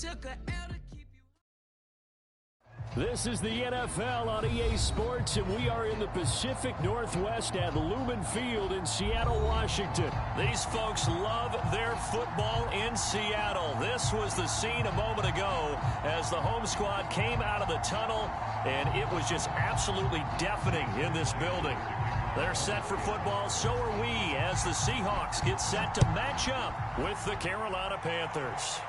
Took a L to keep you. This is the NFL on EA Sports, and we are in the Pacific Northwest at Lumen Field in Seattle, Washington. These folks love their football in Seattle. This was the scene a moment ago as the home squad came out of the tunnel, and it was just absolutely deafening in this building. They're set for football, so are we, as the Seahawks get set to match up with the Carolina Panthers.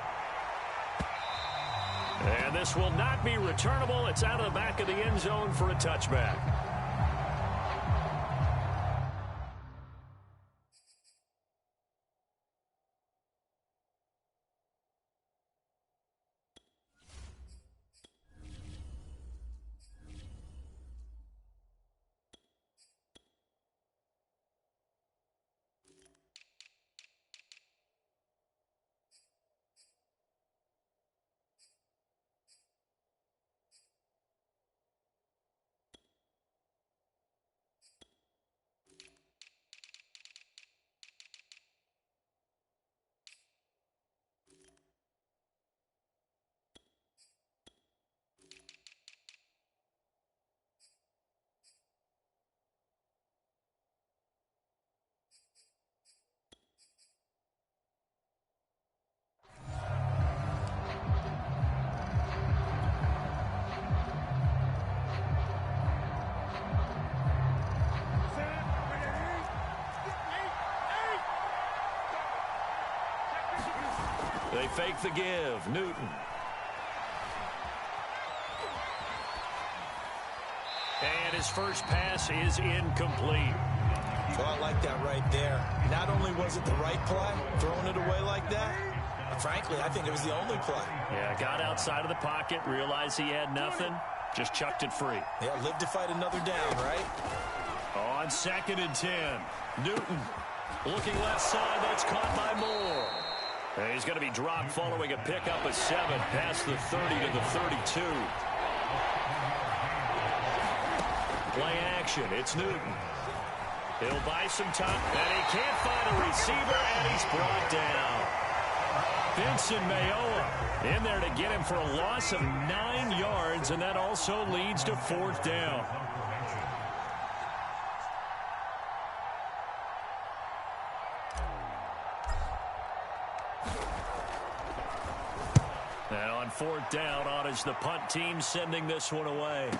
And this will not be returnable. It's out of the back of the end zone for a touchback. They fake the give. Newton. And his first pass is incomplete. Well, I like that right there. Not only was it the right play, throwing it away like that, but frankly, I think it was the only play. Yeah, got outside of the pocket, realized he had nothing, just chucked it free. Yeah, live to fight another down, right? On 2nd and 10, Newton looking left side. That's caught by Moore. And he's going to be dropped following a pickup of 7 past the 30 to the 32. Play action. It's Newton. He'll buy some time, and he can't find a receiver, and he's brought down. Vincent Mayoa in there to get him for a loss of 9 yards, and that also leads to 4th down. And on 4th down, on is the punt team sending this one away.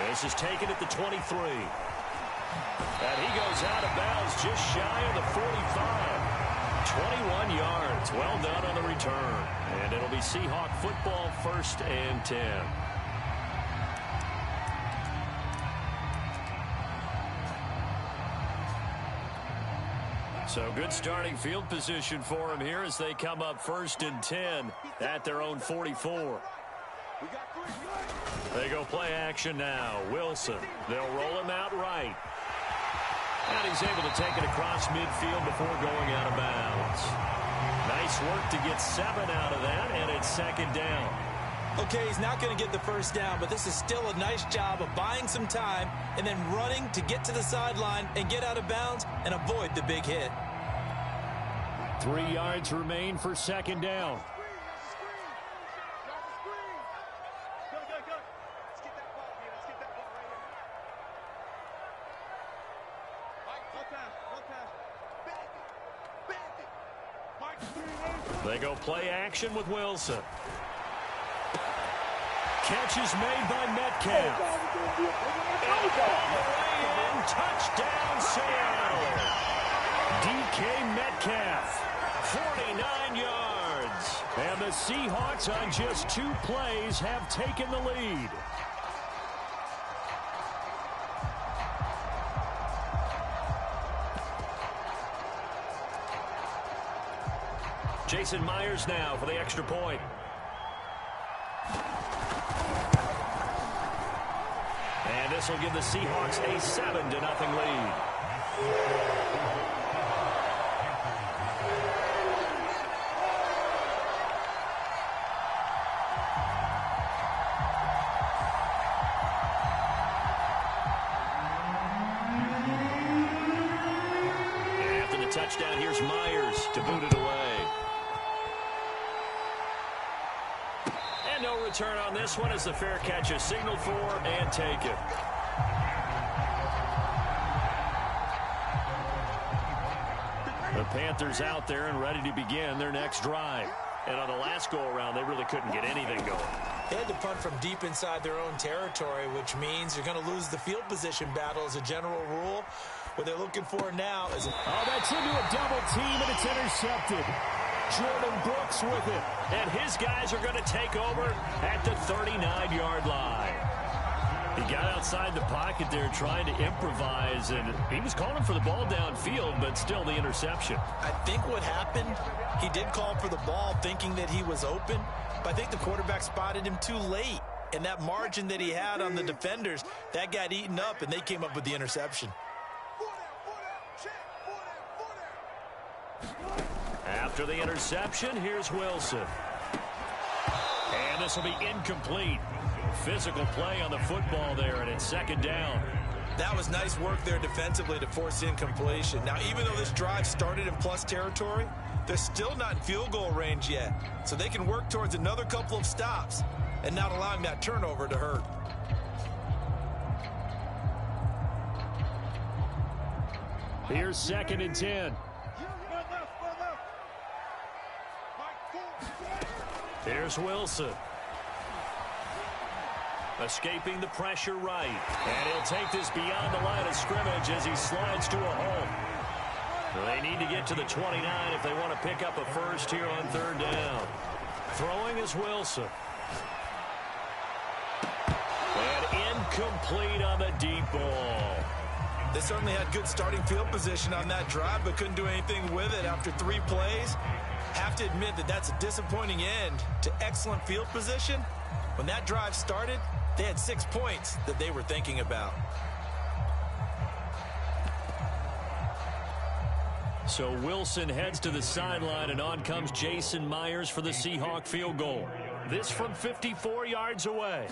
This is taken at the 23. And he goes out of bounds just shy of the 45. 21 yards. Well done on the return. And it'll be Seahawk football, 1st and 10. So good starting field position for them here as they come up 1st and 10 at their own 44. They go play action now. Wilson. They'll roll him out right. And he's able to take it across midfield before going out of bounds. Nice work to get 7 out of that, and it's 2nd down. Okay, he's not going to get the 1st down, but this is still a nice job of buying some time and then running to get to the sideline and get out of bounds and avoid the big hit. 3 yards remain for 2nd down. They go play action with Wilson. Catch is made by Metcalf. All the way in. Touchdown, Seattle. DK Metcalf, 49 yards. And the Seahawks on just 2 plays have taken the lead. Jason Myers now for the extra point. And this will give the Seahawks a 7-0 lead. And after the touchdown, here's Myers to boot it away. And no return on this one as the fair catch is signaled for and taken. The Panthers out there and ready to begin their next drive. And on the last go-around, they really couldn't get anything going. They had to punt from deep inside their own territory, which means you're going to lose the field position battle as a general rule. What they're looking for now is... Oh, that's into a double team, and it's intercepted. Jordan Brooks with it. And his guys are going to take over at the 39-yard line. He got outside the pocket there trying to improvise, and he was calling for the ball downfield, but still the interception. I think what happened, he did call for the ball thinking that he was open, but I think the quarterback spotted him too late. And that margin that he had on the defenders, that got eaten up, and they came up with the interception. After the interception, here's Wilson. And this will be incomplete. Physical play on the football there, and it's second down. That was nice work there defensively to force incompletion. Now, even though this drive started in plus territory, they're still not in field goal range yet. So they can work towards another couple of stops and not allowing that turnover to hurt. Here's 2nd and 10. Here's Wilson. Escaping the pressure right. And he'll take this beyond the line of scrimmage as he slides to a hole. They need to get to the 29 if they want to pick up a first here on 3rd down. Throwing is Wilson. And incomplete on the deep ball. They certainly had good starting field position on that drive, but couldn't do anything with it after 3 plays. Have to admit that that's a disappointing end to excellent field position. When that drive started, they had 6 points that they were thinking about. So Wilson heads to the sideline, and on comes Jason Myers for the Seahawk field goal. This from 54 yards away.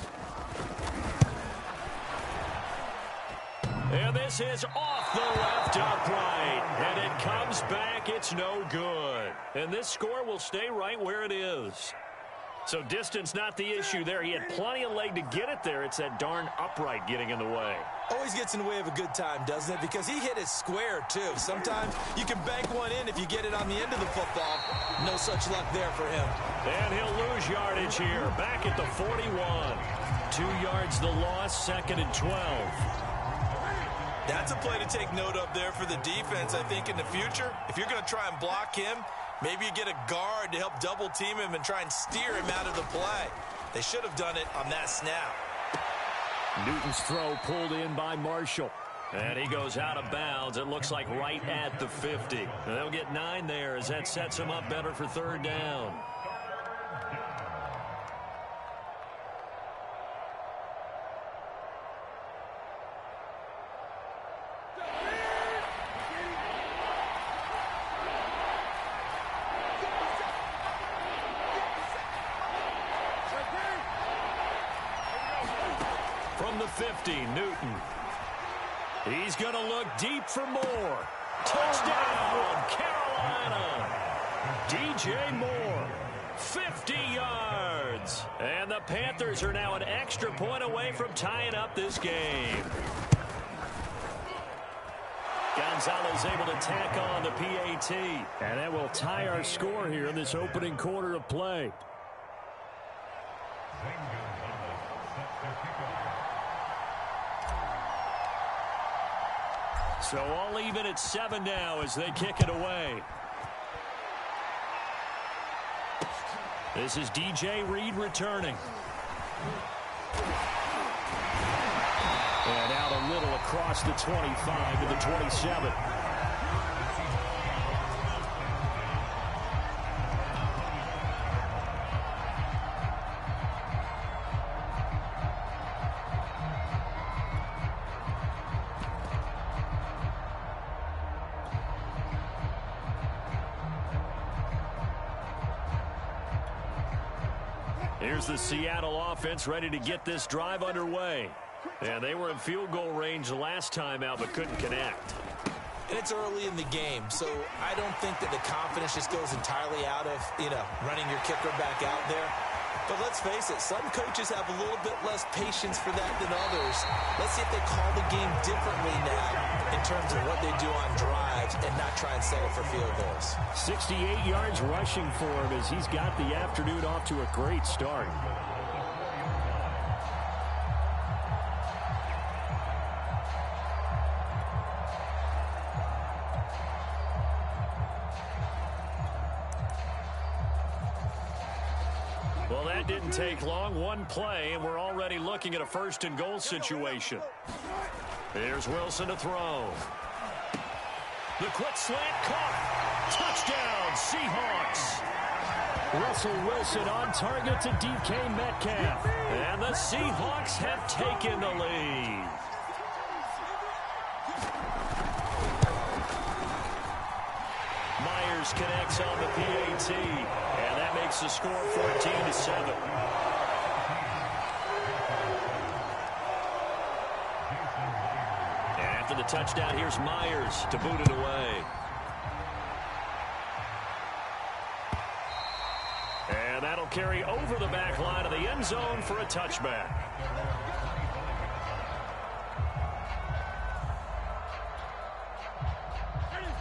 And this is off the left upright. And it comes back. It's no good. And this score will stay right where it is. So distance not the issue there. He had plenty of leg to get it there. It's that darn upright getting in the way. Always gets in the way of a good time, doesn't it? Because he hit it square, too. Sometimes you can bank one in if you get it on the end of the football. No such luck there for him. And he'll lose yardage here. Back at the 41. 2 yards the loss, 2nd and 12. That's a play to take note of there for the defense, I think, in the future. If you're going to try and block him, maybe you get a guard to help double team him and try and steer him out of the play. They should have done it on that snap. Newton's throw pulled in by Marshall. And he goes out of bounds. It looks like right at the 50. They'll get 9 there as that sets him up better for 3rd down. From the 50, Newton. He's going to look deep for more. Touchdown, Carolina. DJ Moore, 50 yards. And the Panthers are now an extra point away from tying up this game. Gonzalez able to tack on the PAT. And that will tie our score here in this opening quarter of play. So all even at 7 now as they kick it away. This is DJ Reed returning. And out a little across the 25 to the 27. Here's the Seattle offense ready to get this drive underway. And they were in field goal range the last time out but couldn't connect. And it's early in the game, so I don't think that the confidence just goes entirely out of, running your kicker back out there. But let's let's face it, some coaches have a little bit less patience for that than others. Let's see if they call the game differently now in terms of what they do on drives and not try and settle for field goals. 68 yards rushing for him as he's got the afternoon off to a great start. Well, that didn't take long. One play, and we're already looking at a first-and-goal situation. Here's Wilson to throw. The quick slant caught. Touchdown, Seahawks. Russell Wilson on target to DK Metcalf. And the Seahawks have taken the lead. Myers connects on the PAT. And that makes the score 14-7. After the touchdown, here's Myers to boot it away. And that'll carry over the back line of the end zone for a touchback.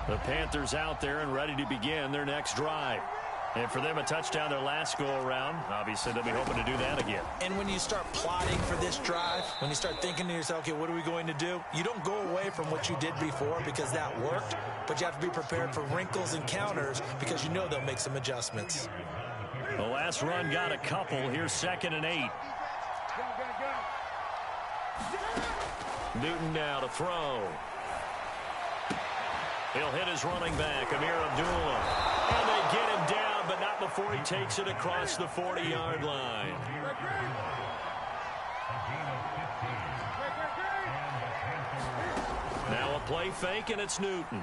The Panthers out there and ready to begin their next drive. And for them, a touchdown their last go-around. Obviously, they'll be hoping to do that again. And when you start plotting for this drive, when you start thinking to yourself, okay, what are we going to do? You don't go away from what you did before because that worked, but you have to be prepared for wrinkles and counters because you know they'll make some adjustments. The last run got a couple. Here's 2nd and 8. Newton now to throw. He'll hit his running back, Amir Abdullah. And they get him down, but not before he takes it across the 40-yard line. Now a play fake, and it's Newton.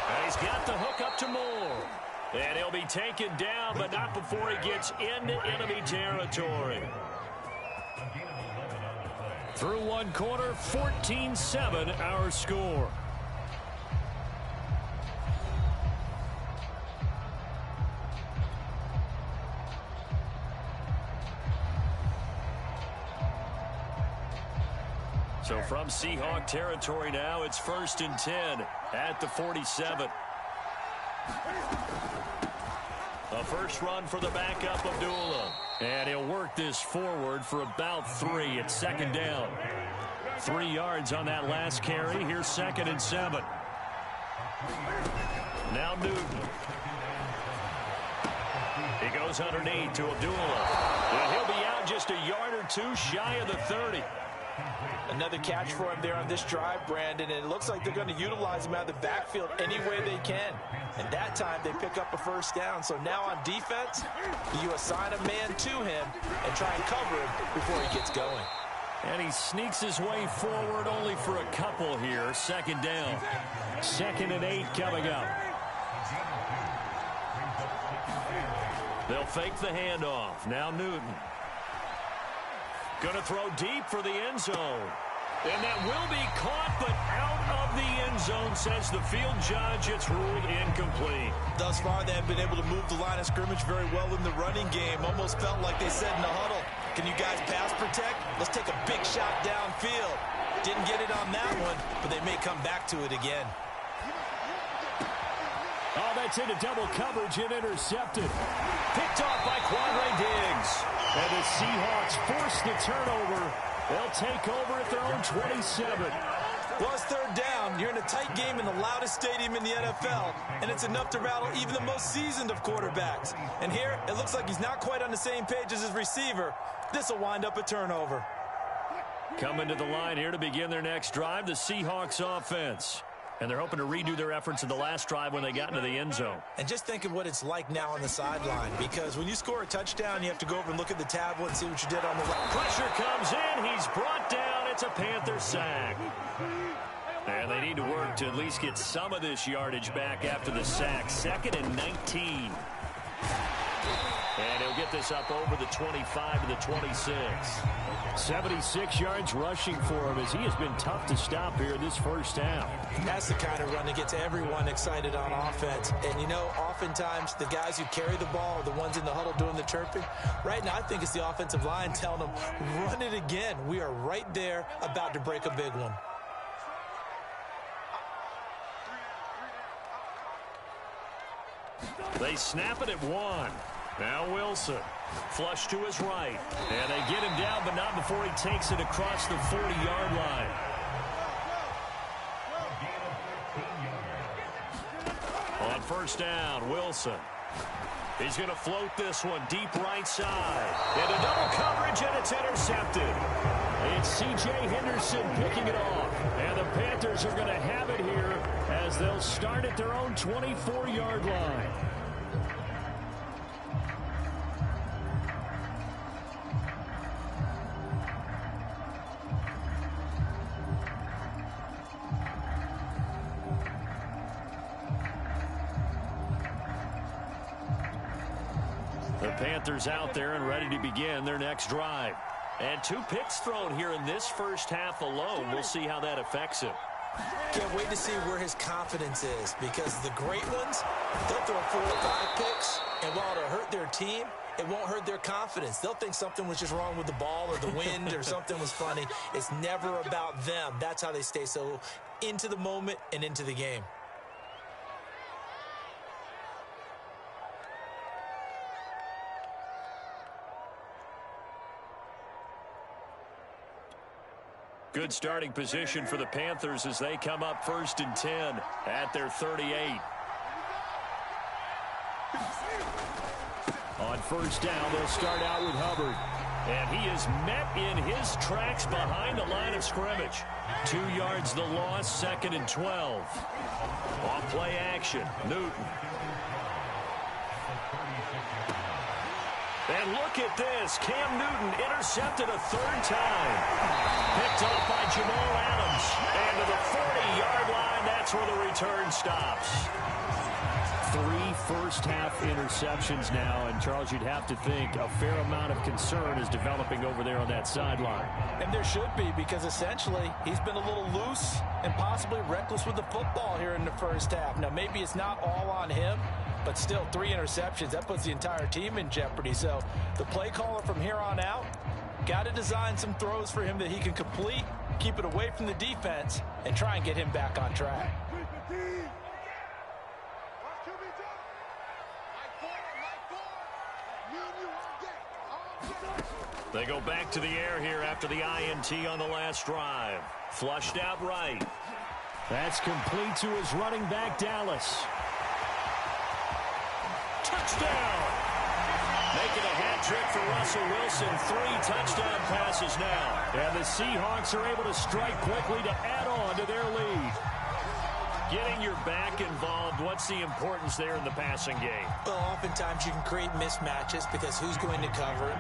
And he's got the hook up to Moore. And he'll be taken down, but not before he gets into enemy territory. Through one quarter, 14-7 our score. So from Seahawk territory now, it's 1st and 10 at the 47. A first run for the backup, Abdullah. And he'll work this forward for about 3. It's 2nd down. 3 yards on that last carry. Here's 2nd and 7. Now Newton. He goes underneath to Abdullah. And he'll be out just a yard or 2 shy of the 30. Another catch for him there on this drive, Brandon, and it looks like they're going to utilize him out of the backfield any way they can. And that time they pick up a first down. So now on defense, you assign a man to him and try and cover him before he gets going. And he sneaks his way forward only for a couple here. 2nd down. 2nd and 8 coming up. They'll fake the handoff. Now Newton. Going to throw deep for the end zone. And that will be caught, but out of the end zone, says the field judge. It's ruled incomplete. Thus far, they have been able to move the line of scrimmage very well in the running game. Almost felt like they said in the huddle, can you guys pass protect? Let's take a big shot downfield. Didn't get it on that one, but they may come back to it again. Oh, that's into double coverage and intercepted. Picked off by Quandre Diggs. And the Seahawks force the turnover. They'll take over at their own 27. Well, it's 3rd down. You're in a tight game in the loudest stadium in the NFL, and it's enough to rattle even the most seasoned of quarterbacks. And here, it looks like he's not quite on the same page as his receiver. This will wind up a turnover. Coming to the line here to begin their next drive, the Seahawks offense. And they're hoping to redo their efforts in the last drive when they got into the end zone. And just think of what it's like now on the sideline, because when you score a touchdown, you have to go over and look at the tablet and see what you did on the left. Pressure comes in. He's brought down. It's a Panther sack. And they need to work to at least get some of this yardage back after the sack. 2nd and 19. And he'll get this up over the 25 to the 26. 76 yards rushing for him as he has been tough to stop here in this first half. That's the kind of run that gets everyone excited on offense. And, you know, oftentimes the guys who carry the ball are the ones in the huddle doing the chirping. Right now, I think it's the offensive line telling them, run it again. We are right there about to break a big one. They snap it at 1. Now Wilson. Flush to his right. And they get him down, but not before he takes it across the 40-yard line. On first down, Wilson. He's going to float this one deep right side. Into double coverage, and it's intercepted. It's C.J. Henderson picking it off. And the Panthers are going to have it here as they'll start at their own 24-yard line. The Panthers out there and ready to begin their next drive. And 2 picks thrown here in this first half alone. We'll see how that affects him. Can't wait to see where his confidence is, because the great ones, they'll throw 4 or 5 picks, and while it'll hurt their team, it won't hurt their confidence. They'll think something was just wrong with the ball or the wind or something was funny. It's never about them. That's how they stay so into the moment and into the game. Good starting position for the Panthers as they come up 1st and 10 at their 38. On first down, they'll start out with Hubbard. And he is met in his tracks behind the line of scrimmage. 2 yards the loss, 2nd and 12. Off play action, Newton. And look at this. Cam Newton intercepted a 3rd time. Picked off by Jamal Adams. And to the 40-yard line, that's where the return stops. 3 first-half interceptions now. And, Charles, you'd have to think a fair amount of concern is developing over there on that sideline. And there should be, because essentially he's been a little loose and possibly reckless with the football here in the first half. Now, maybe it's not all on him, but still 3 interceptions. That puts the entire team in jeopardy. So the play caller from here on out got to design some throws for him that he can complete, keep it away from the defense, and try and get him back on track. They go back to the air here after the INT on the last drive. Flushed out right. That's complete to his running back, Dallas. Touchdown! Making a hat trick for Russell Wilson. 3 touchdown passes now. And the Seahawks are able to strike quickly to add on to their lead. Getting your back involved, what's the importance there in the passing game? Well, oftentimes you can create mismatches because who's going to cover him,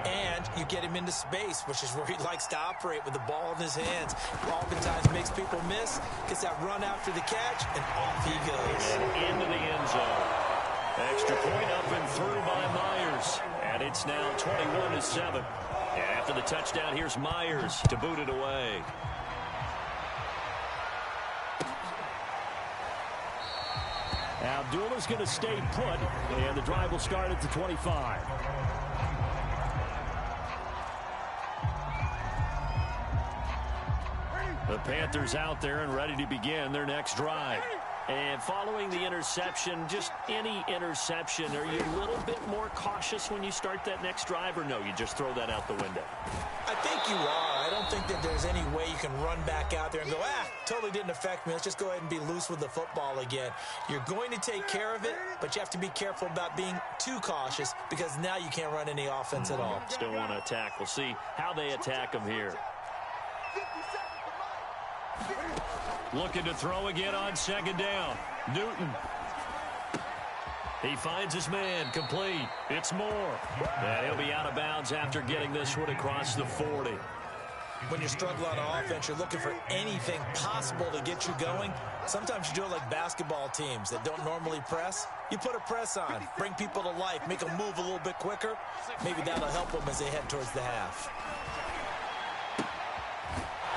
and you get him into space, which is where he likes to operate with the ball in his hands. Oftentimes makes people miss, gets that run after the catch, and off he goes. And into the end zone. Extra point up and through by Myers. And it's now 21-7. And after the touchdown, here's Myers to boot it away. Abdullah's going to stay put, and the drive will start at the 25. The Panthers out there and ready to begin their next drive. And following the interception, just any interception, are you a little bit more cautious when you start that next drive, or no, you just throw that out the window? I think you are. I don't think that there's any way you can run back out there and go, totally didn't affect me. Let's just go ahead and be loose with the football again. You're going to take care of it, but you have to be careful about being too cautious because now you can't run any offense at all. Still want to attack. We'll see how they attack them here. Looking to throw again on 2nd down. Newton. He finds his man, complete. It's Moore. And he'll be out of bounds after getting this one across the 40. When you struggle on offense, you're looking for anything possible to get you going. Sometimes you do it like basketball teams that don't normally press. You put a press on, bring people to life, make them move a little bit quicker. Maybe that'll help them as they head towards the half.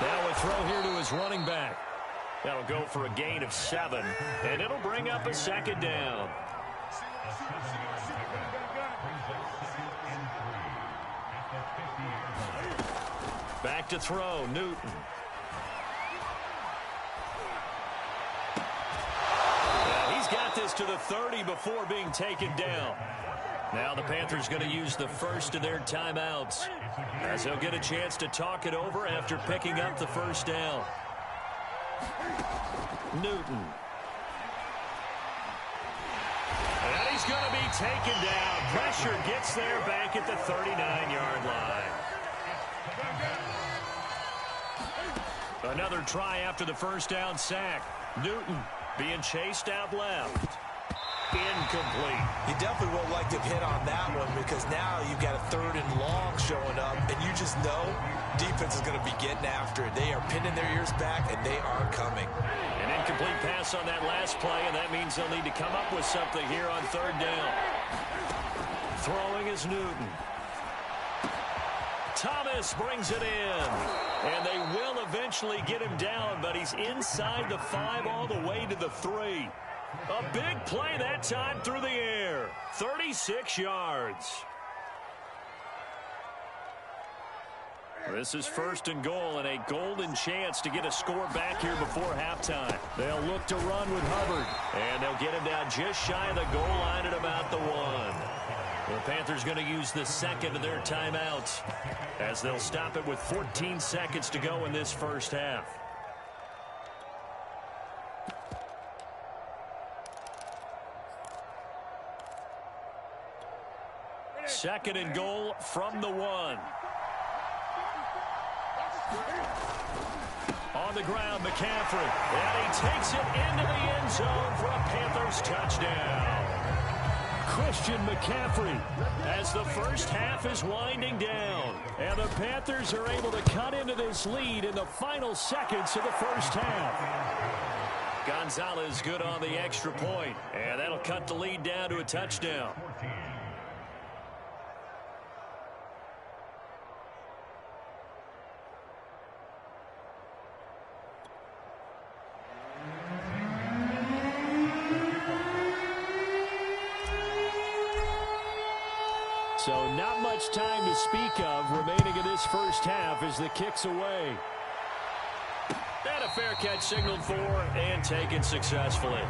Now a throw here to his running back. That'll go for a gain of 7, and it'll bring up a second down. Back to throw, Newton. He's got this to the 30 before being taken down. Now the Panthers going to use the first of their timeouts, as they'll get a chance to talk it over after picking up the first down. Newton. And he's going to be taken down. Pressure gets there back at the 39-yard line. Another try after the first down sack. Newton being chased out left. Incomplete. You definitely won't like to hit on that one because now you've got a 3rd and long showing up, and you just know defense is going to be getting after it. They are pinning their ears back, and they are coming. An incomplete pass on that last play, and that means they'll need to come up with something here on 3rd down. Throwing is Newton. Thomas brings it in, and they will eventually get him down, but he's inside the 5 all the way to the 3. A big play that time through the air. 36 yards. This is 1st and goal, and a golden chance to get a score back here before halftime. They'll look to run with Hubbard, and they'll get him down just shy of the goal line at about the 1. The Panthers going to use the second of their timeouts, as they'll stop it with 14 seconds to go in this first half. Second and goal from the 1. On the ground, McCaffrey. And he takes it into the end zone for a Panthers touchdown. Christian McCaffrey, as the first half is winding down. And the Panthers are able to cut into this lead in the final seconds of the first half. Gonzalez good on the extra point, and that'll cut the lead down to a touchdown. So not much time to speak of remaining in this first half as the kick's away. And a fair catch signaled for and taken successfully.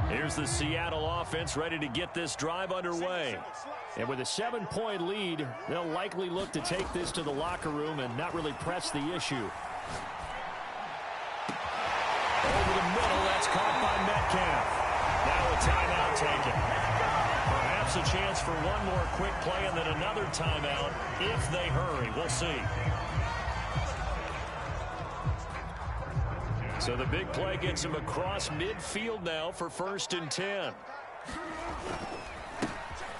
Here's the Seattle offense ready to get this drive underway. And with a 7-point lead, they'll likely look to take this to the locker room and not really press the issue. Over the middle, that's caught by Metcalf. Now a timeout taken. Perhaps a chance for one more quick play and then another timeout if they hurry. We'll see. So the big play gets him across midfield now for 1st and 10.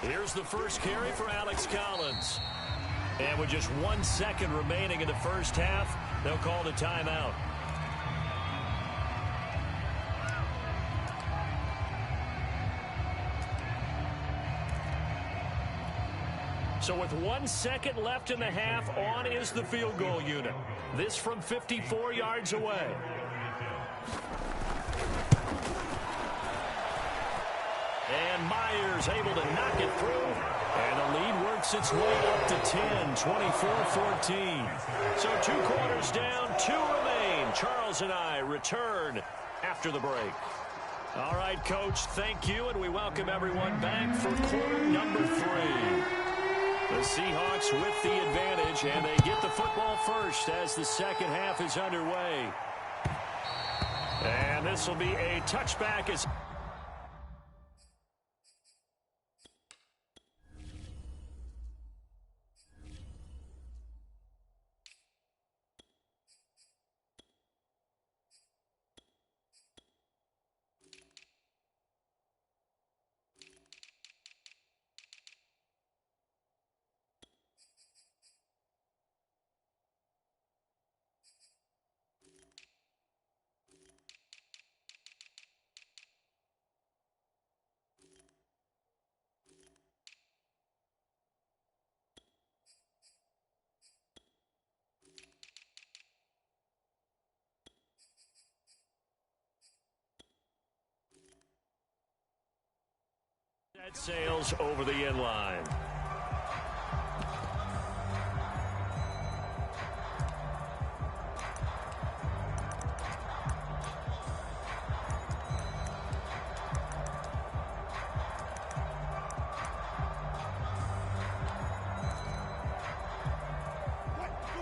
Here's the first carry for Alex Collins. And with just 1 second remaining in the first half, they'll call the timeout. So with 1 second left in the half, on is the field goal unit. This from 54 yards away. And Myers able to knock it through. And the lead works its way up to 10, 24-14. So 2 quarters down, 2 remain. Charles and I return after the break. All right, Coach, thank you, and we welcome everyone back for quarter number 3. The Seahawks with the advantage, and they get the football first as the second half is underway. And this will be a touchback as That sails over the end line.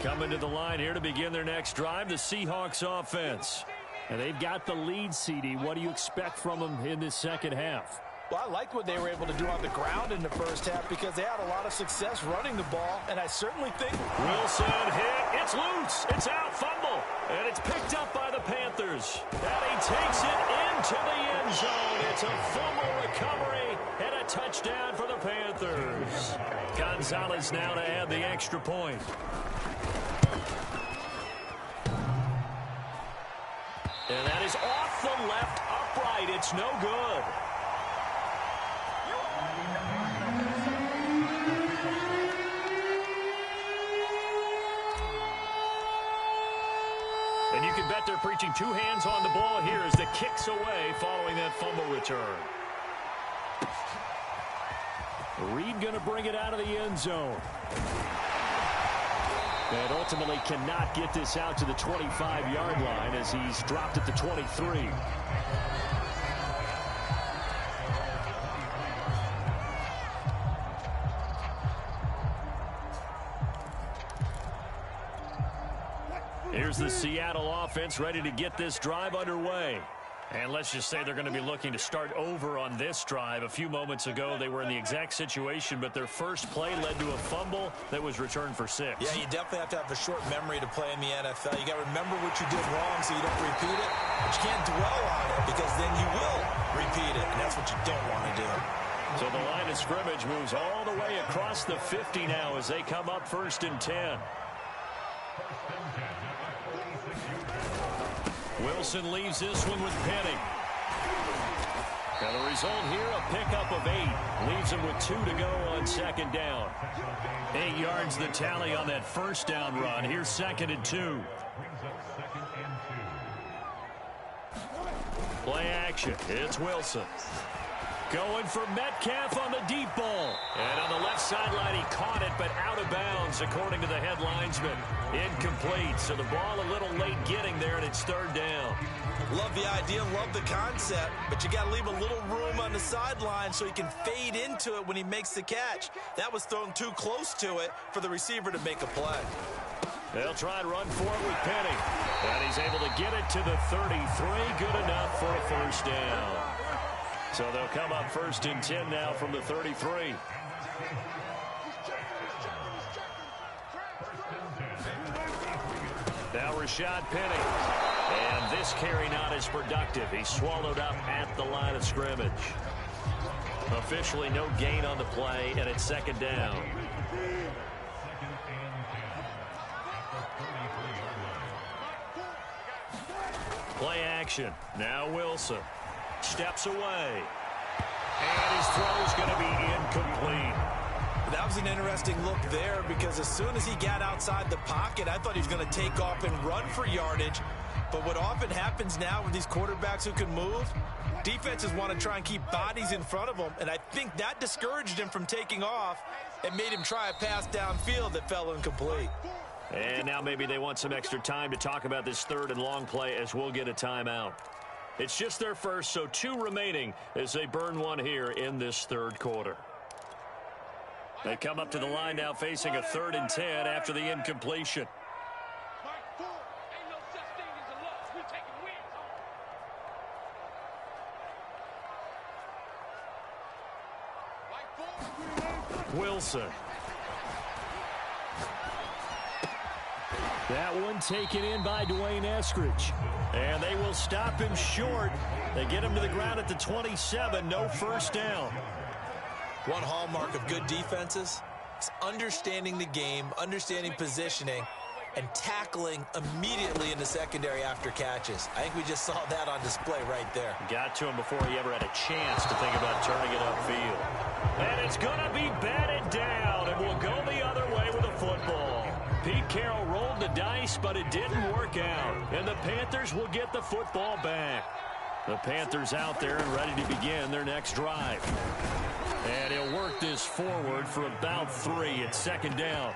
Coming to the line here to begin their next drive, the Seahawks offense. And they've got the lead, CD. What do you expect from them in this second half? Well, I like what they were able to do on the ground in the first half because they had a lot of success running the ball, and I certainly think... Wilson hit. It's loose. It's out. Fumble. And it's picked up by the Panthers. And he takes it into the end zone. It's a fumble recovery and a touchdown for the Panthers. Gonzalez now to add the extra point. And that is off the left upright. It's no good. And you can bet they're preaching two hands on the ball here as the kick's away following that fumble return. Reed going to bring it out of the end zone. And ultimately cannot get this out to the 25-yard line as he's dropped at the 23. Here's the Seattle offense ready to get this drive underway. And let's just say they're going to be looking to start over on this drive. A few moments ago, they were in the exact situation, but their first play led to a fumble that was returned for 6. Yeah, you definitely have to have a short memory to play in the NFL. You got to remember what you did wrong so you don't repeat it, but you can't dwell on it because then you will repeat it, and that's what you don't want to do. So the line of scrimmage moves all the way across the 50 now as they come up 1st and 10. Wilson leaves this one with Penny. And the result here, a pickup of 8. Leaves him with 2 to go on 2nd down. 8 yards the tally on that 1st down run. Here's 2nd and 2. Play action. It's Wilson. Going for Metcalf on the deep ball. And on the left sideline, he caught it, but out of bounds, according to the head linesman. Incomplete, so the ball a little late getting there, and it's 3rd down. Love the idea, love the concept, but you got to leave a little room on the sideline so he can fade into it when he makes the catch. That was thrown too close to it for the receiver to make a play. They'll try and run for it with Penny. And he's able to get it to the 33. Good enough for a 1st down. So they'll come up 1st and 10 now from the 33. Now Rashad Penny. And this carry not as productive. He's swallowed up at the line of scrimmage. Officially no gain on the play, and it's 2nd down. Play action. Now Wilson. Steps away. And his throw is going to be incomplete. That was an interesting look there because as soon as he got outside the pocket, I thought he was going to take off and run for yardage. But what often happens now with these quarterbacks who can move, defenses want to try and keep bodies in front of them. And I think that discouraged him from taking off and made him try a pass downfield that fell incomplete. And now maybe they want some extra time to talk about this 3rd and long play as we'll get a timeout. It's just their first, so 2 remaining as they burn one here in this 3rd quarter. They come up to the line now facing a 3rd and 10 after the incompletion. Wilson. That one taken in by Dwayne Eskridge. And they will stop him short. They get him to the ground at the 27. No 1st down. One hallmark of good defenses is understanding the game, understanding positioning, and tackling immediately in the secondary after catches. I think we just saw that on display right there. Got to him before he ever had a chance to think about turning it upfield. And it's going to be batted down, and we'll go the other way with a football. Pete Carroll rolled the dice, but it didn't work out. And the Panthers will get the football back. The Panthers out there and ready to begin their next drive. And he'll work this forward for about 3. It's second down.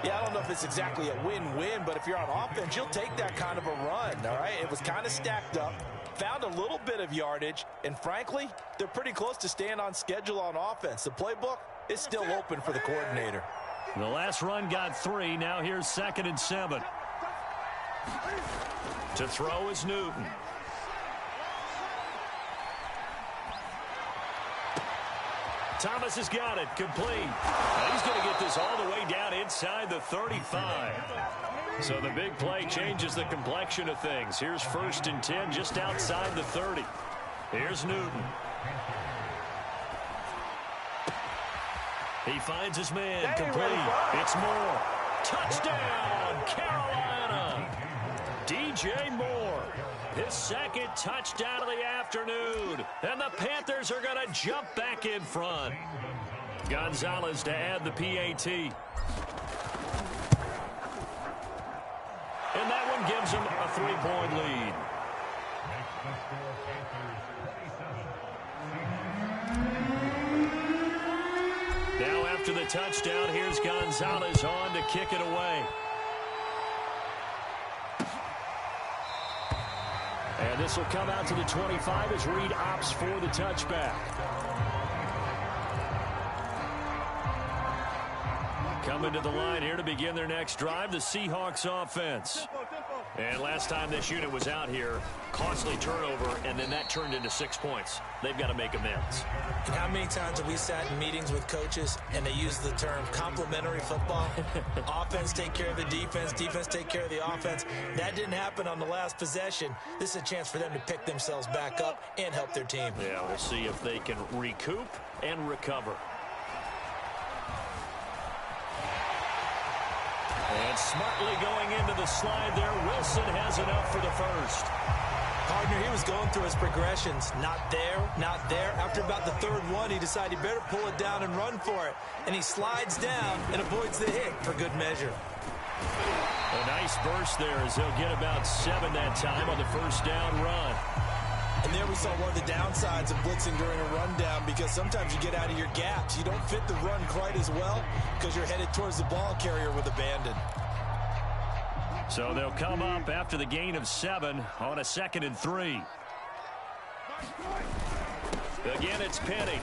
Yeah, I don't know if it's exactly a win-win, but if you're on offense, you'll take that kind of a run, all right? It was kind of stacked up, found a little bit of yardage, and frankly, they're pretty close to staying on schedule on offense. The playbook is still open for the coordinator. The last run got 3. Now here's 2nd and 7. To throw is Newton. Thomas has got it. Complete. And he's going to get this all the way down inside the 35. So the big play changes the complexion of things. Here's 1st and 10 just outside the 30. Here's Newton. He finds his man. Complete. It's Moore. Touchdown, Carolina. DJ Moore. His 2nd touchdown of the afternoon. And the Panthers are going to jump back in front. Gonzalez to add the PAT. And that one gives them a 3-point lead. Now after the touchdown, here's Gonzalez on to kick it away. And this will come out to the 25 as Reed opts for the touchback. Coming to the line here to begin their next drive, the Seahawks offense. And last time this unit was out here, costly turnover, and then that turned into 6 points. They've got to make amends. And how many times have we sat in meetings with coaches and they use the term complementary football? Offense take care of the defense, defense take care of the offense. That didn't happen on the last possession. This is a chance for them to pick themselves back up and help their team. Yeah, we'll see if they can recoup and recover. And smartly going into the slide there, Wilson has enough for the 1st. Partner, he was going through his progressions. Not there, not there. After about the 3rd one, he decided he better pull it down and run for it. And he slides down and avoids the hit for good measure. A nice burst there as he'll get about 7 that time on the 1st down run. And there we saw one of the downsides of blitzing during a rundown, because sometimes you get out of your gaps. You don't fit the run quite as well because you're headed towards the ball carrier with abandon. So they'll come up after the gain of 7 on a 2nd and 3. Again, it's Penny.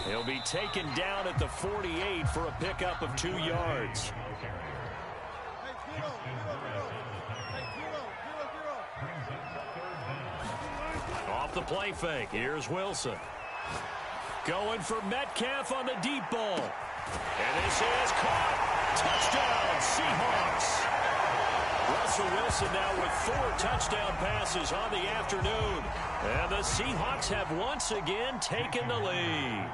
He'll be taken down at the 48 for a pickup of 2 yards. Off the play fake, here's Wilson. Going for Metcalf on the deep ball. And this is caught. Touchdown, Seahawks. Russell Wilson now with 4 touchdown passes on the afternoon. And the Seahawks have once again taken the lead.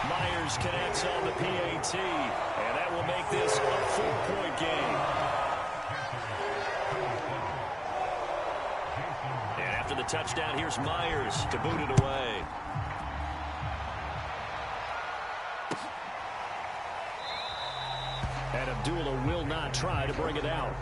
Myers connects on the PAT. And that will make this a 4-point game. And after the touchdown, here's Myers to boot it away. And Abdullah will not try to bring it out.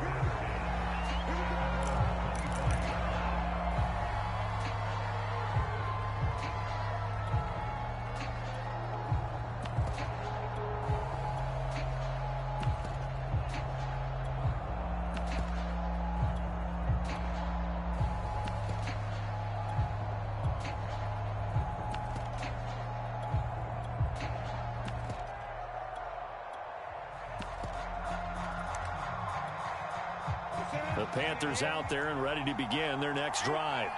The Panthers out there and ready to begin their next drive.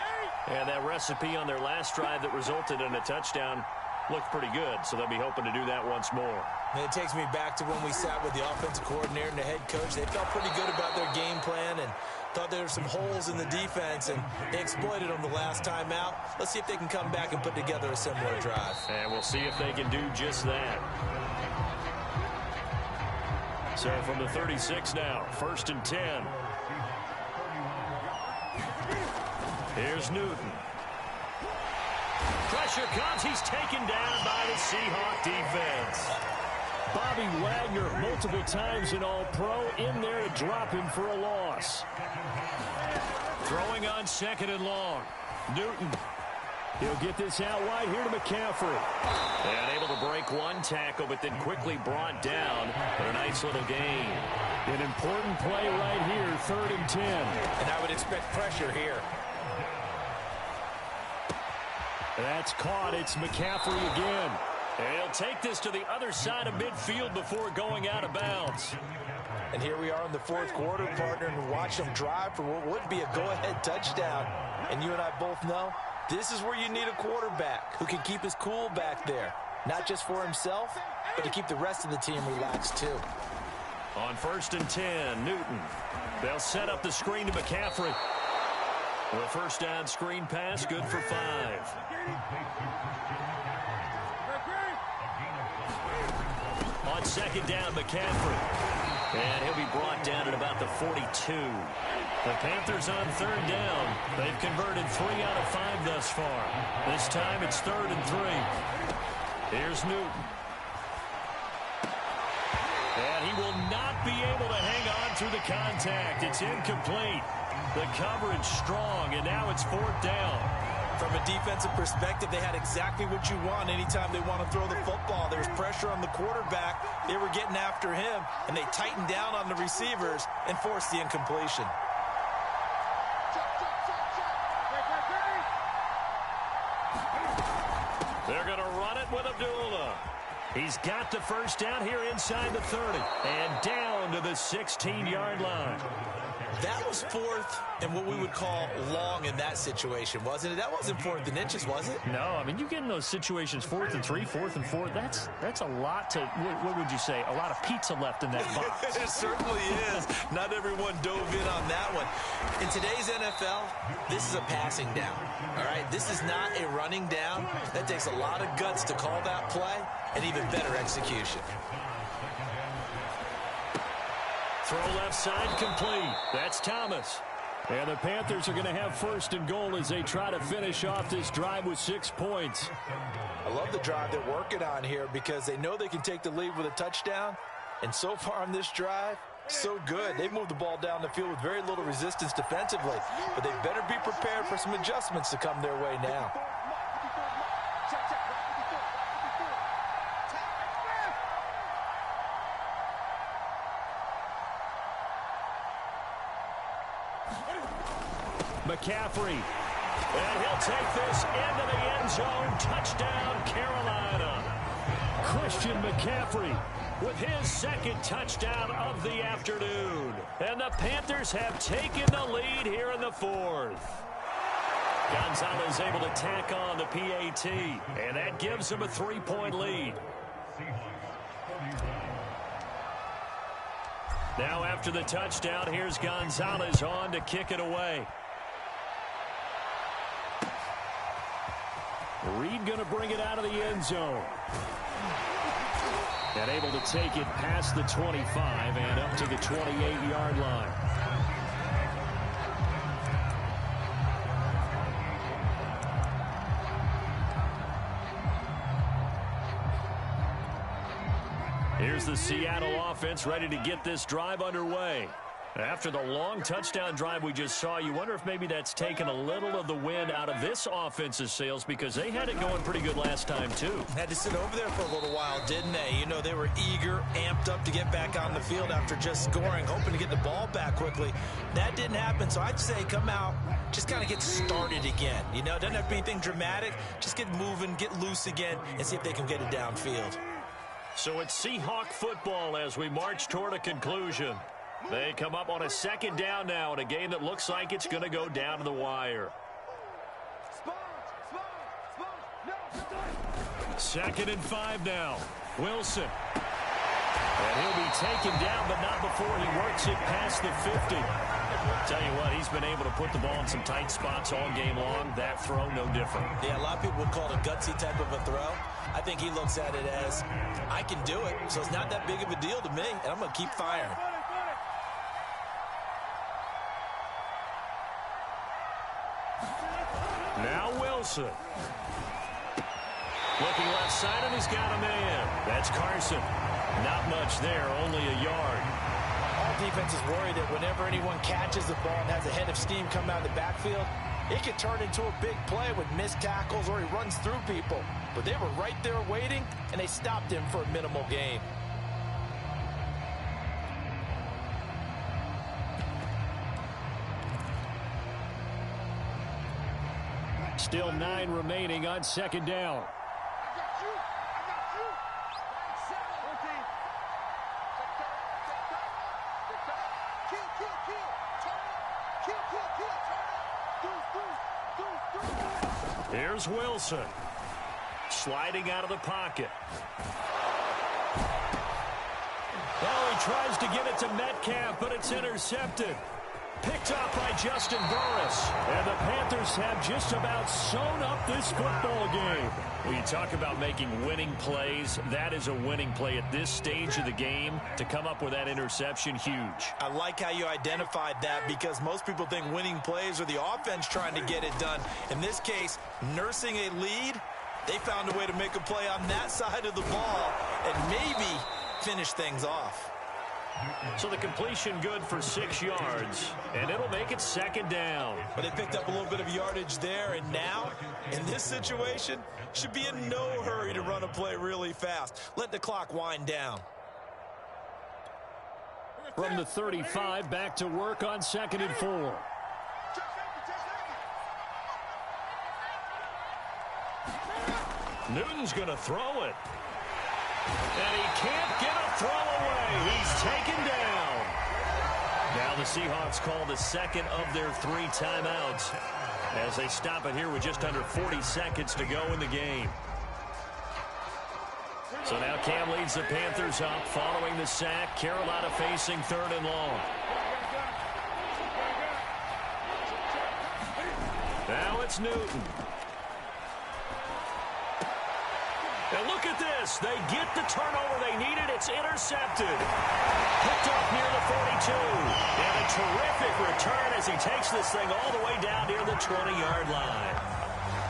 And that recipe on their last drive that resulted in a touchdown looked pretty good, so they'll be hoping to do that once more. And it takes me back to when we sat with the offensive coordinator and the head coach. They felt pretty good about their game plan and thought there were some holes in the defense, and they exploited them the last time out. Let's see if they can come back and put together a similar drive. And we'll see if they can do just that. So from the 36 now, 1st and 10. Here's Newton. Pressure comes. He's taken down by the Seahawk defense. Bobby Wagner, multiple times an All-Pro, in there to drop him for a loss. Throwing on 2nd and long. Newton. He'll get this out wide here to McCaffrey. And able to break one tackle, but then quickly brought down. But a nice little gain. An important play right here, 3rd and 10. And I would expect pressure here. That's caught. It's McCaffrey again. And he'll take this to the other side of midfield before going out of bounds. And here we are in the 4th quarter, partner, and watch them drive for what would be a go-ahead touchdown. And you and I both know this is where you need a quarterback who can keep his cool back there. Not just for himself, but to keep the rest of the team relaxed too. On 1st and 10, Newton. They'll set up the screen to McCaffrey. The first down screen pass, good for 5. On 2nd down, McCaffrey. And he'll be brought down at about the 42. The Panthers on 3rd down. They've converted 3 out of 5 thus far. This time it's 3rd and 3. Here's Newton. And he will not be able to hang on through the contact. It's incomplete. The coverage strong, and now it's 4th down. From a defensive perspective, they had exactly what you want anytime they want to throw the football. There's pressure on the quarterback. They were getting after him, and they tightened down on the receivers and forced the incompletion. They're going to run it with Abdullah. He's got the first down here inside the 30 and down to the 16-yard line. That was 4th and what we would call long in that situation, wasn't it? That wasn't 4th and inches, was it? No, I mean, you get in those situations 4th and 3, 4th and 4. That's a lot to, what would you say, a lot of pizza left in that box. It certainly is. Not everyone dove in on that one. In today's NFL, this is a passing down, all right? This is not a running down. That takes a lot of guts to call that play and even better execution. Throw left side complete. That's Thomas. And the Panthers are going to have 1st and goal as they try to finish off this drive with 6 points. I love the drive they're working on here because they know they can take the lead with a touchdown. And so far on this drive, so good. They've moved the ball down the field with very little resistance defensively. But they better be prepared for some adjustments to come their way now. McCaffrey. And he'll take this into the end zone. Touchdown, Carolina. Christian McCaffrey with his 2nd touchdown of the afternoon. And the Panthers have taken the lead here in the 4th. Gonzalez able to tack on the PAT. And that gives him a 3-point lead. Now after the touchdown, here's Gonzalez on to kick it away. Reed going to bring it out of the end zone. And able to take it past the 25 and up to the 28-yard line. Here's the Seattle offense ready to get this drive underway. After the long touchdown drive we just saw, you wonder if maybe that's taken a little of the wind out of this offense's sails because they had it going pretty good last time, too. Had to sit over there for a little while, didn't they? You know, they were eager, amped up to get back on the field after just scoring, hoping to get the ball back quickly. That didn't happen, so I'd say come out, just kind of get started again. You know, it doesn't have to be anything dramatic. Just get moving, get loose again, and see if they can get it downfield. So it's Seahawk football as we march toward a conclusion. They come up on a 2nd down now in a game that looks like it's going to go down to the wire. 2nd and 5 now. Wilson. And he'll be taken down, but not before he works it past the 50. Tell you what, he's been able to put the ball in some tight spots all game long. That throw, no different. Yeah, a lot of people would call it a gutsy type of a throw. I think he looks at it as, I can do it, so it's not that big of a deal to me, and I'm going to keep firing. Now Wilson. Looking left side, and he's got a man. That's Carson. Not much there, only a yard. All defenses worry that whenever anyone catches the ball and has a head of steam come out of the backfield, it can turn into a big play with missed tackles or he runs through people. But they were right there waiting, and they stopped him for a minimal gain. Still 9 remaining on second down. Here's Wilson. Sliding out of the pocket. Well, he tries to get it to Metcalf, but it's intercepted. Picked up by Justin Burris. And the Panthers have just about sewn up this football game. When you talk about making winning plays, that is a winning play at this stage of the game. To come up with that interception, huge. I like how you identified that because most people think winning plays are the offense trying to get it done. In this case, nursing a lead, they found a way to make a play on that side of the ball and maybe finish things off. So the completion good for 6 yards, and it'll make it second down. But they picked up a little bit of yardage there, and now, in this situation, should be in no hurry to run a play really fast. Let the clock wind down. From the 35, back to work on 2nd and 4. Newton's going to throw it. And he can't get a throw away. He's taken down. Now the Seahawks call the second of their 3 timeouts as they stop it here with just under 40 seconds to go in the game. So now Cam leads the Panthers up following the sack. Carolina facing 3rd and long. Now it's Newton. And look at this. They get the turnover they needed. It's intercepted. Picked up near the 42. And a terrific return as he takes this thing all the way down near the 20-yard line.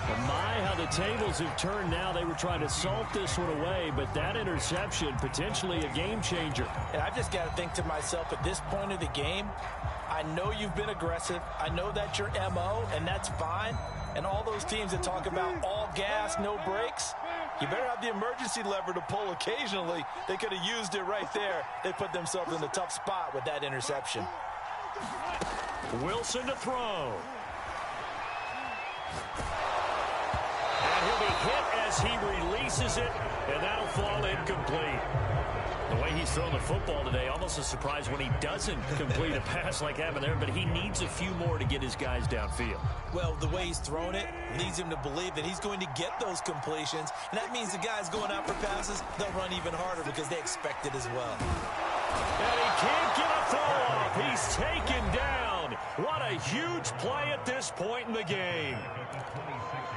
But my, how the tables have turned now. They were trying to salt this one away, but that interception, potentially a game changer. And I've just got to think to myself, at this point of the game, I know you've been aggressive. I know that's your MO, and that's fine. And all those teams that talk about all gas, no brakes, you better have the emergency lever to pull occasionally. They could have used it right there. They put themselves in a tough spot with that interception. Wilson to throw. And he'll be hit as he releases it, and that'll fall incomplete. The way he's thrown the football today, almost a surprise when he doesn't complete a pass like having there, but he needs a few more to get his guys downfield. Well, the way he's thrown it leads him to believe that he's going to get those completions, and that means the guys going out for passes, they'll run even harder because they expect it as well. And he can't get a throw off. He's taken down. What a huge play at this point in the game.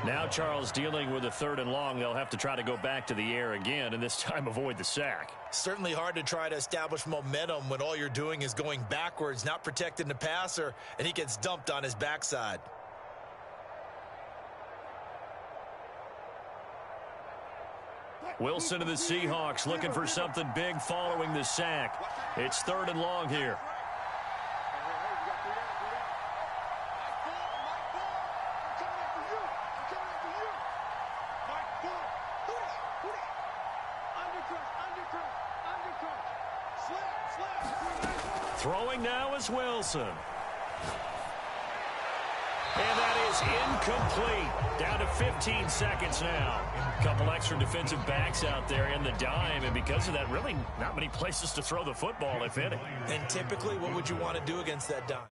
Now Charles dealing with a 3rd and long. They'll have to try to go back to the air again, and this time avoid the sack. Certainly hard to try to establish momentum when all you're doing is going backwards, not protecting the passer, and he gets dumped on his backside. Wilson of the Seahawks looking for something big following the sack. It's 3rd and long here. Throwing now is Wilson. And that is incomplete. Down to 15 seconds now. A couple extra defensive backs out there in the dime, and because of that, really not many places to throw the football, if any. And typically, what would you want to do against that dime?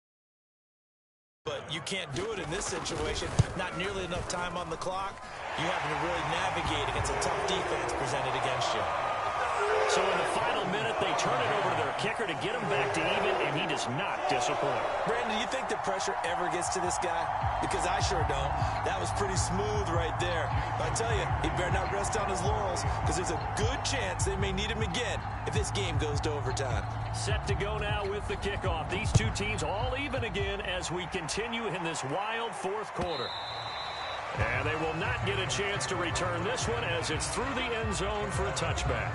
But you can't do it in this situation. Not nearly enough time on the clock. You having to really navigate against a tough defense presented against you. So in the final minute, they turn it over to their kicker to get him back to even, and he does not disappoint. Brandon, do you think the pressure ever gets to this guy? Because I sure don't. That was pretty smooth right there. But I tell you, he better not rest on his laurels because there's a good chance they may need him again if this game goes to overtime. Set to go now with the kickoff. These two teams all even again as we continue in this wild 4th quarter. And they will not get a chance to return this one as it's through the end zone for a touchback.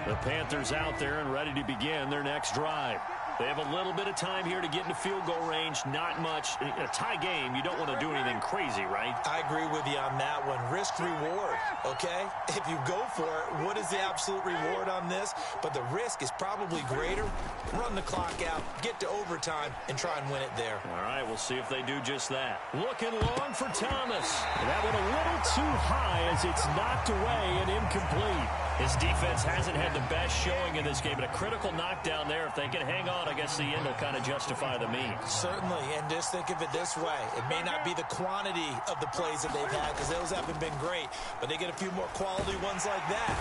The Panthers out there and ready to begin their next drive. They have a little bit of time here to get into field goal range. Not much. In a tie game, you don't want to do anything crazy, right? I agree with you on that one. Risk reward, okay? If you go for it, what is the absolute reward on this? But the risk is probably greater. Run the clock out, get to overtime, and try and win it there. All right, we'll see if they do just that. Looking long for Thomas. That one a little too high as it's knocked away and incomplete. His defense hasn't had the best showing in this game, but a critical knockdown there. If they can hang on, I guess the end will kind of justify the means. Certainly, and just think of it this way. It may not be the quantity of the plays that they've had because those haven't been great, but they get a few more quality ones like that.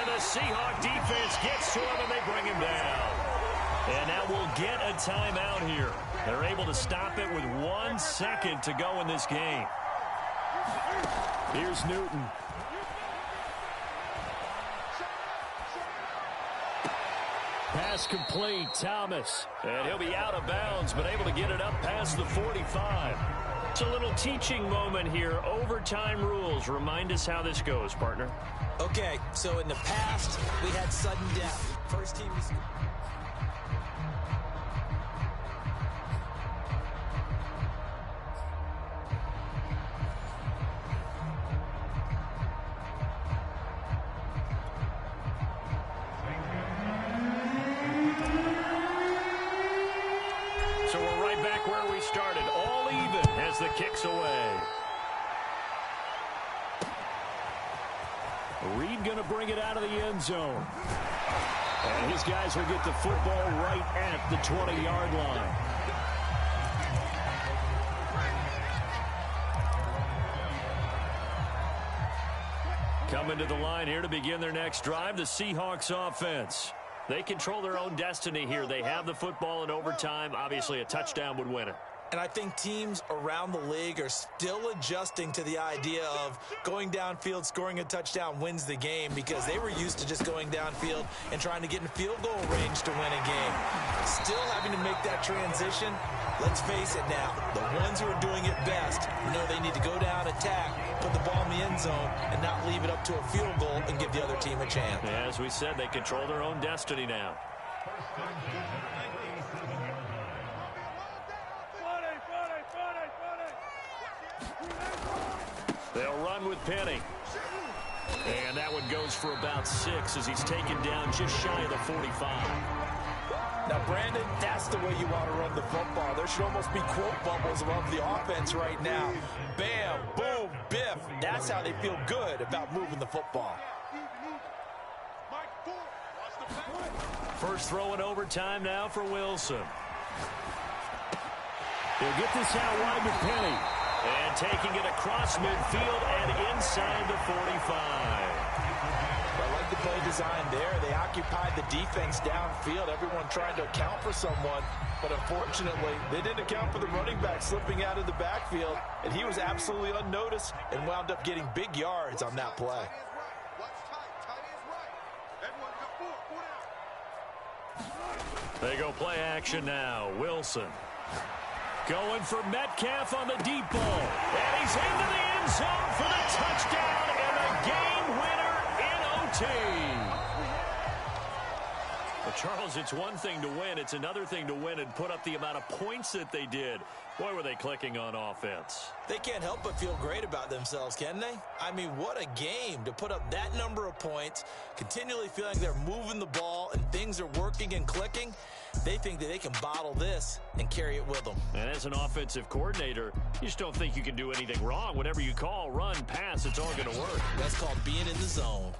And the Seahawk defense gets to him, and they bring him down. And now we'll get a timeout here. They're able to stop it with 1 second to go in this game. Here's Newton. Pass complete, Thomas. And he'll be out of bounds, but able to get it up past the 45. It's a little teaching moment here. Overtime rules. Remind us how this goes, partner. Okay, so in the past, we had sudden death. First team is... So we're right back where we started. All even as the kick's away. Reed going to bring it out of the end zone. And his guys will get the football right at the 20-yard line. Coming to the line here to begin their next drive, the Seahawks offense. They control their own destiny here. They have the football in overtime. Obviously, a touchdown would win it. And I think teams around the league are still adjusting to the idea of going downfield, scoring a touchdown wins the game because they were used to just going downfield and trying to get in field goal range to win a game. Still having to make that transition. Let's face it now, the ones who are doing it best know they need to go down, attack, put the ball in the end zone, and not leave it up to a field goal and give the other team a chance. Yeah, as we said, they control their own destiny now. They'll run with Penny. And that one goes for about 6 as he's taken down just shy of the 45. Now, Brandon, that's the way you want to run the football. There should almost be quote bubbles above the offense right now. Bam, boom, biff. That's how they feel good about moving the football. First throw in overtime now for Wilson. He'll get this out wide with Penny. And taking it across midfield and inside the 45. I like the play design there. They occupied the defense downfield. Everyone trying to account for someone. But unfortunately, they didn't account for the running back slipping out of the backfield. And he was absolutely unnoticed and wound up getting big yards on that play. They go play action now. Wilson. Going for Metcalf on the deep ball. And he's into the end zone for the touchdown and the game winner in OT. Well, Charles, it's one thing to win. It's another thing to win and put up the amount of points that they did. Boy, were they clicking on offense. They can't help but feel great about themselves, can they? I mean, what a game to put up that number of points, continually feeling they're moving the ball and things are working and clicking. They think that they can bottle this and carry it with them. And as an offensive coordinator, you just don't think you can do anything wrong. Whatever you call, run, pass, it's all going to work. That's called being in the zone.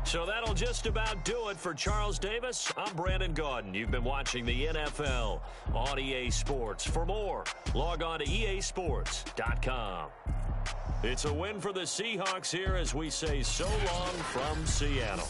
So that'll just about do it for Charles Davis. I'm Brandon Gaudin. You've been watching the NFL on EA Sports. For more, log on to easports.com. It's a win for the Seahawks here as we say so long from Seattle.